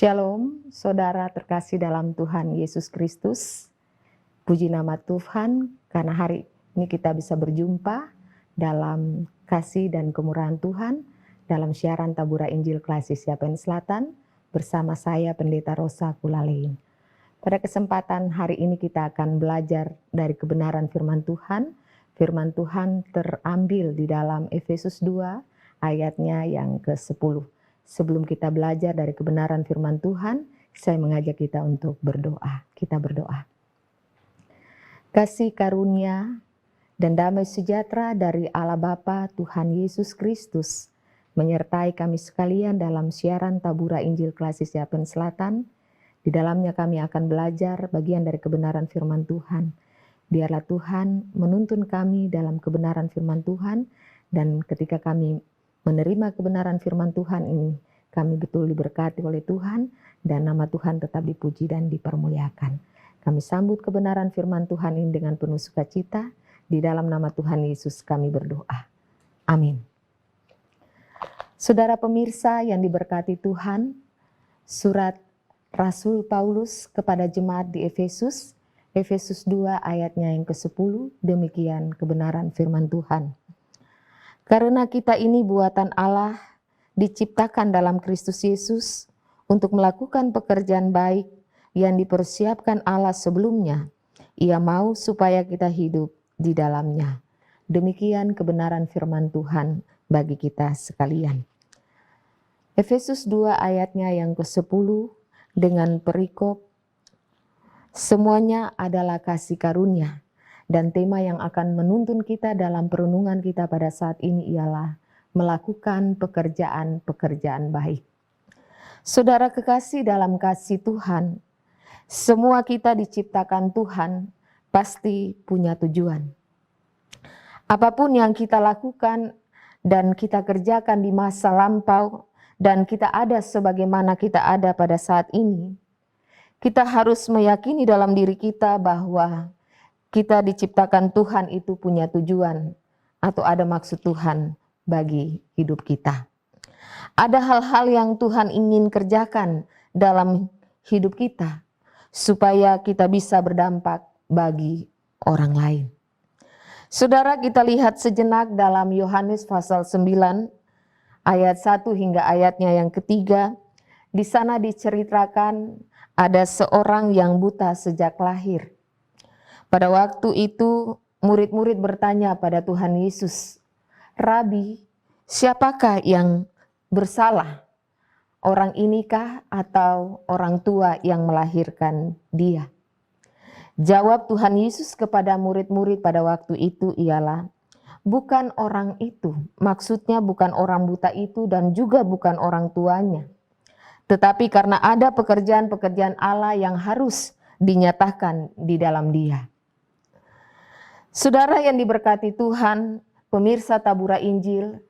Shalom, saudara terkasih dalam Tuhan Yesus Kristus. Puji nama Tuhan, karena hari ini kita bisa berjumpa dalam kasih dan kemurahan Tuhan, dalam siaran Tabura Injil Klasik Yapen Selatan, bersama saya Pendeta Rosa Kulalein. Pada kesempatan hari ini kita akan belajar dari kebenaran firman Tuhan. Firman Tuhan terambil di dalam Efesus 2, ayatnya yang ke-10. Sebelum kita belajar dari kebenaran firman Tuhan, saya mengajak kita untuk berdoa. Kita berdoa. Kasih karunia dan damai sejahtera dari Allah Bapa Tuhan Yesus Kristus menyertai kami sekalian dalam siaran Tabura Injil Klasik Yapen Selatan. Di dalamnya kami akan belajar bagian dari kebenaran firman Tuhan. Biarlah Tuhan menuntun kami dalam kebenaran firman Tuhan, dan ketika kami menerima kebenaran firman Tuhan ini, kami betul diberkati oleh Tuhan, dan nama Tuhan tetap dipuji dan dipermuliakan. Kami sambut kebenaran firman Tuhan ini dengan penuh sukacita. Di dalam nama Tuhan Yesus kami berdoa. Amin. Saudara pemirsa yang diberkati Tuhan, surat Rasul Paulus kepada jemaat di Efesus, Efesus 2 ayatnya yang ke-10, demikian kebenaran firman Tuhan. Karena kita ini buatan Allah, diciptakan dalam Kristus Yesus untuk melakukan pekerjaan baik yang dipersiapkan Allah sebelumnya. Ia mau supaya kita hidup di dalamnya. Demikian kebenaran firman Tuhan bagi kita sekalian. Efesus 2 ayatnya yang ke-10 dengan perikop, semuanya adalah kasih karunia. Dan tema yang akan menuntun kita dalam perenungan kita pada saat ini ialah melakukan pekerjaan-pekerjaan baik. Saudara kekasih dalam kasih Tuhan, semua kita diciptakan Tuhan pasti punya tujuan. Apapun yang kita lakukan dan kita kerjakan di masa lampau dan kita ada sebagaimana kita ada pada saat ini, kita harus meyakini dalam diri kita bahwa kita diciptakan Tuhan itu punya tujuan atau ada maksud Tuhan bagi hidup kita. Ada hal-hal yang Tuhan ingin kerjakan dalam hidup kita supaya kita bisa berdampak bagi orang lain. Saudara, kita lihat sejenak dalam Yohanes pasal 9 ayat 1 hingga ayatnya yang ketiga. Di sana diceritakan ada seorang yang buta sejak lahir. Pada waktu itu murid-murid bertanya pada Tuhan Yesus, "Rabi, siapakah yang bersalah? Orang inikah atau orang tua yang melahirkan dia?" Jawab Tuhan Yesus kepada murid-murid pada waktu itu ialah, "Bukan orang itu." Maksudnya bukan orang buta itu dan juga bukan orang tuanya. Tetapi karena ada pekerjaan-pekerjaan Allah yang harus dinyatakan di dalam dia. Saudara yang diberkati Tuhan, pemirsa Tabura Injil,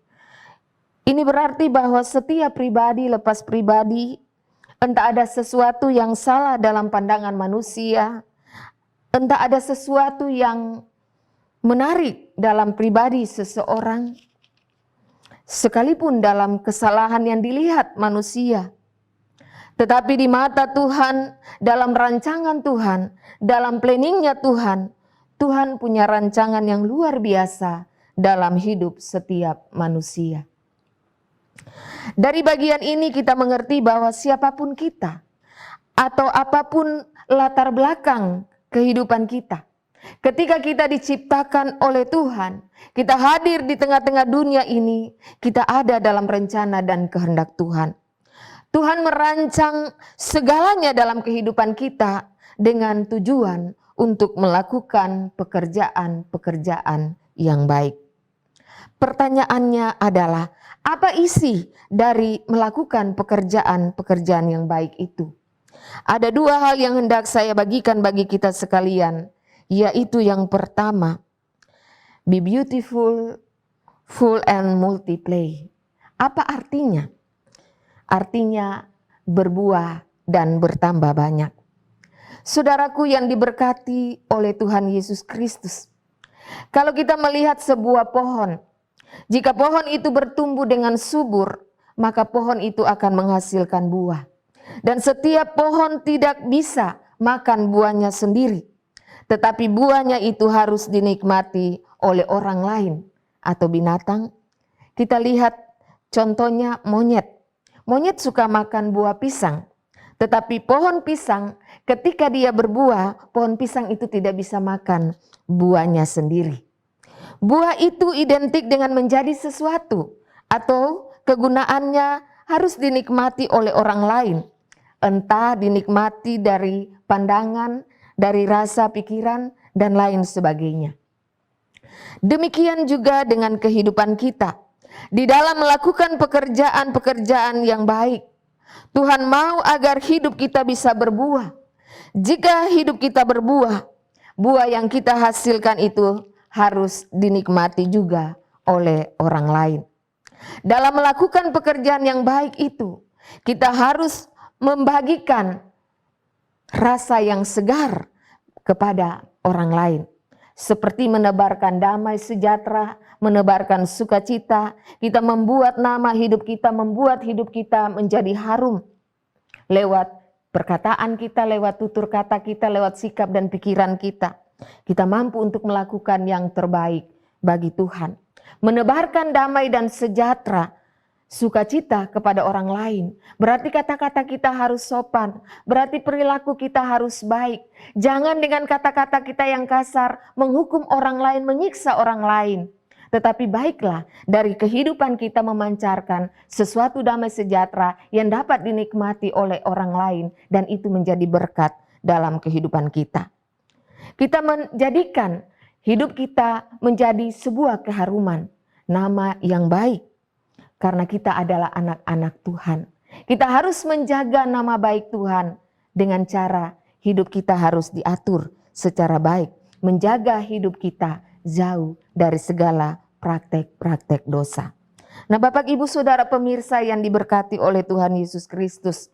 ini berarti bahwa setiap pribadi lepas pribadi, entah ada sesuatu yang salah dalam pandangan manusia, entah ada sesuatu yang menarik dalam pribadi seseorang, sekalipun dalam kesalahan yang dilihat manusia. Tetapi di mata Tuhan, dalam rancangan Tuhan, dalam planningnya Tuhan, Tuhan punya rancangan yang luar biasa dalam hidup setiap manusia. Dari bagian ini kita mengerti bahwa siapapun kita atau apapun latar belakang kehidupan kita, ketika kita diciptakan oleh Tuhan, kita hadir di tengah-tengah dunia ini, kita ada dalam rencana dan kehendak Tuhan. Tuhan merancang segalanya dalam kehidupan kita dengan tujuan untuk melakukan pekerjaan-pekerjaan yang baik. Pertanyaannya adalah, apa isi dari melakukan pekerjaan-pekerjaan yang baik itu? Ada dua hal yang hendak saya bagikan bagi kita sekalian, yaitu yang pertama, be beautiful, full and multiply. Apa artinya? Artinya berbuah dan bertambah banyak. Saudaraku yang diberkati oleh Tuhan Yesus Kristus, kalau kita melihat sebuah pohon, jika pohon itu bertumbuh dengan subur, maka pohon itu akan menghasilkan buah. Dan setiap pohon tidak bisa makan buahnya sendiri, tetapi buahnya itu harus dinikmati oleh orang lain atau binatang. Kita lihat contohnya monyet. Monyet suka makan buah pisang, tetapi pohon pisang ketika dia berbuah, pohon pisang itu tidak bisa makan buahnya sendiri. Buah itu identik dengan menjadi sesuatu atau kegunaannya harus dinikmati oleh orang lain. Entah dinikmati dari pandangan, dari rasa pikiran, dan lain sebagainya. Demikian juga dengan kehidupan kita. Di dalam melakukan pekerjaan-pekerjaan yang baik, Tuhan mau agar hidup kita bisa berbuah. Jika hidup kita berbuah, buah yang kita hasilkan itu harus dinikmati juga oleh orang lain. Dalam melakukan pekerjaan yang baik itu, kita harus membagikan rasa yang segar kepada orang lain. Seperti menebarkan damai sejahtera, menebarkan sukacita, kita membuat nama hidup kita, membuat hidup kita menjadi harum. Lewat perkataan kita, lewat tutur kata kita, lewat sikap dan pikiran kita. Kita mampu untuk melakukan yang terbaik bagi Tuhan. Menebarkan damai dan sejahtera, sukacita kepada orang lain. Berarti kata-kata kita harus sopan, berarti perilaku kita harus baik. Jangan dengan kata-kata kita yang kasar menghukum orang lain, menyiksa orang lain. Tetapi baiklah dari kehidupan kita memancarkan sesuatu damai sejahtera yang dapat dinikmati oleh orang lain, dan itu menjadi berkat dalam kehidupan kita. Kita menjadikan hidup kita menjadi sebuah keharuman, nama yang baik. Karena kita adalah anak-anak Tuhan. Kita harus menjaga nama baik Tuhan dengan cara hidup kita harus diatur secara baik. Menjaga hidup kita jauh dari segala praktek-praktek dosa. Nah, Bapak Ibu Saudara pemirsa yang diberkati oleh Tuhan Yesus Kristus,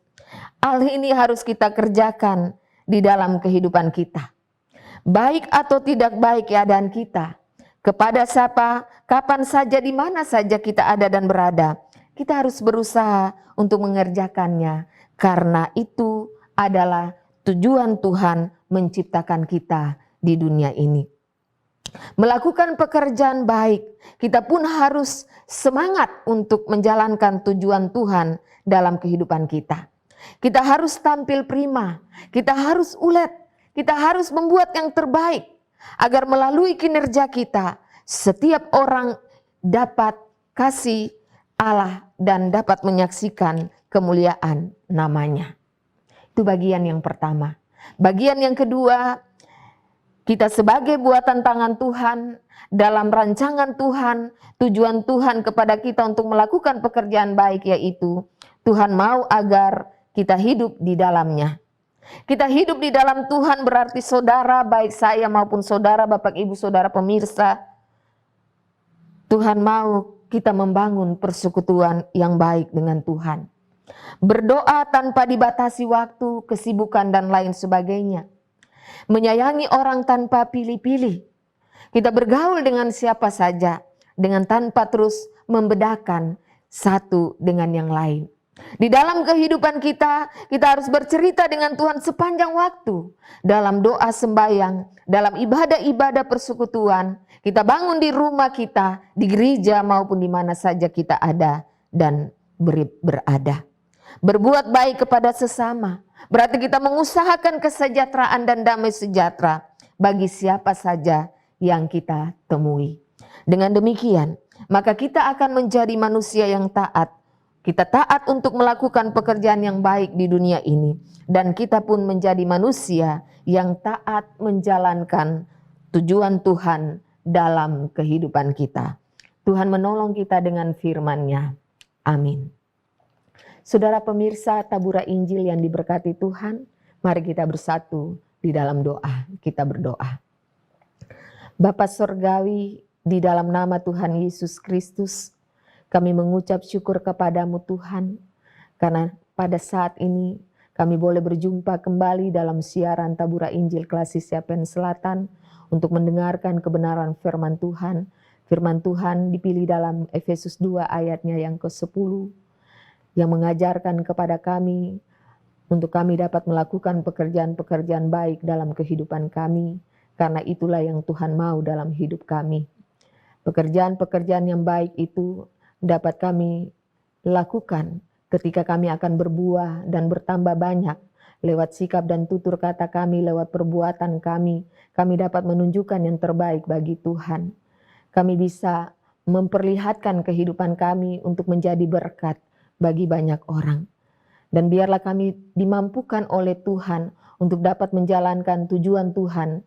hal ini harus kita kerjakan di dalam kehidupan kita. Baik atau tidak baik keadaan kita, kepada siapa, kapan saja, di mana saja kita ada dan berada, kita harus berusaha untuk mengerjakannya, karena itu adalah tujuan Tuhan menciptakan kita di dunia ini. Melakukan pekerjaan baik, kita pun harus semangat untuk menjalankan tujuan Tuhan dalam kehidupan kita. Kita harus tampil prima, kita harus ulet, kita harus membuat yang terbaik, agar melalui kinerja kita, setiap orang dapat kasih Allah dan dapat menyaksikan kemuliaan namanya. Itu bagian yang pertama. Bagian yang kedua, kita sebagai buatan tangan Tuhan, dalam rancangan Tuhan, tujuan Tuhan kepada kita untuk melakukan pekerjaan baik, yaitu Tuhan mau agar kita hidup di dalamnya. Kita hidup di dalam Tuhan berarti saudara, baik saya maupun saudara, Bapak Ibu Saudara pemirsa, Tuhan mau kita membangun persekutuan yang baik dengan Tuhan. Berdoa tanpa dibatasi waktu, kesibukan dan lain sebagainya. Menyayangi orang tanpa pilih-pilih. Kita bergaul dengan siapa saja, dengan tanpa terus membedakan satu dengan yang lain. Di dalam kehidupan kita, kita harus bercerita dengan Tuhan sepanjang waktu. Dalam doa sembahyang, dalam ibadah-ibadah persekutuan, kita bangun di rumah kita, di gereja maupun di mana saja kita ada dan berada. Berbuat baik kepada sesama, berarti kita mengusahakan kesejahteraan dan damai sejahtera bagi siapa saja yang kita temui. Dengan demikian, maka kita akan menjadi manusia yang taat. Kita taat untuk melakukan pekerjaan yang baik di dunia ini. Dan kita pun menjadi manusia yang taat menjalankan tujuan Tuhan dalam kehidupan kita. Tuhan menolong kita dengan firman-Nya. Amin. Saudara pemirsa Tabura Injil yang diberkati Tuhan, mari kita bersatu di dalam doa. Kita berdoa. Bapa Surgawi, di dalam nama Tuhan Yesus Kristus, kami mengucap syukur kepadamu Tuhan, karena pada saat ini kami boleh berjumpa kembali dalam siaran Tabura Injil Klasik Siapen Selatan untuk mendengarkan kebenaran firman Tuhan. Firman Tuhan dipilih dalam Efesus 2 ayatnya yang ke-10, yang mengajarkan kepada kami untuk kami dapat melakukan pekerjaan-pekerjaan baik dalam kehidupan kami, karena itulah yang Tuhan mau dalam hidup kami. Pekerjaan-pekerjaan yang baik itu dapat kami lakukan ketika kami akan berbuah dan bertambah banyak lewat sikap dan tutur kata kami, lewat perbuatan kami dapat menunjukkan yang terbaik bagi Tuhan. Kami bisa memperlihatkan kehidupan kami untuk menjadi berkat bagi banyak orang. Dan biarlah kami dimampukan oleh Tuhan untuk dapat menjalankan tujuan Tuhan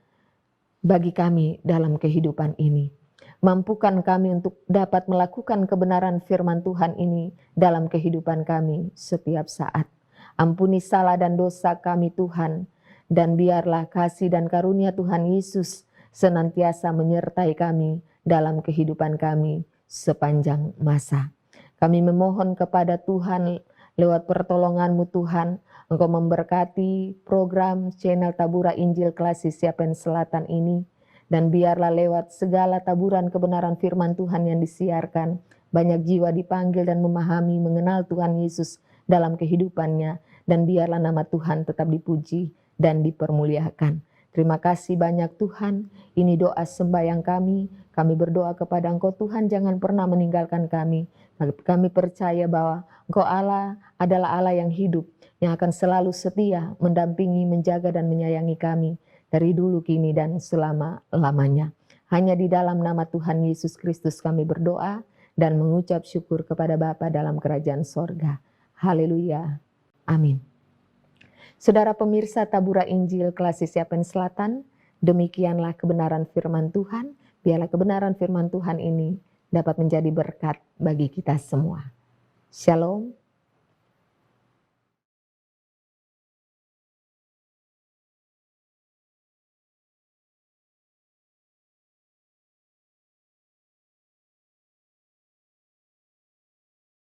bagi kami dalam kehidupan ini. Mampukan kami untuk dapat melakukan kebenaran firman Tuhan ini dalam kehidupan kami setiap saat. Ampuni salah dan dosa kami Tuhan, dan biarlah kasih dan karunia Tuhan Yesus senantiasa menyertai kami dalam kehidupan kami sepanjang masa. Kami memohon kepada Tuhan lewat pertolongan-Mu Tuhan, Engkau memberkati program channel Tabura Injil Klasik Siapen Selatan ini, dan biarlah lewat segala taburan kebenaran firman Tuhan yang disiarkan, banyak jiwa dipanggil dan memahami, mengenal Tuhan Yesus dalam kehidupannya, dan biarlah nama Tuhan tetap dipuji dan dipermuliakan. Terima kasih banyak Tuhan, ini doa sembahyang kami berdoa kepada Engkau Tuhan, jangan pernah meninggalkan kami. Kami percaya bahwa Engkau Allah adalah Allah yang hidup, yang akan selalu setia, mendampingi, menjaga dan menyayangi kami dari dulu, kini dan selama-lamanya. Hanya di dalam nama Tuhan Yesus Kristus kami berdoa dan mengucap syukur kepada Bapa dalam kerajaan sorga. Haleluya. Amin. Saudara pemirsa Tabura Injil Klasik Siapen Selatan, demikianlah kebenaran firman Tuhan. Biarlah kebenaran firman Tuhan ini dapat menjadi berkat bagi kita semua. Shalom.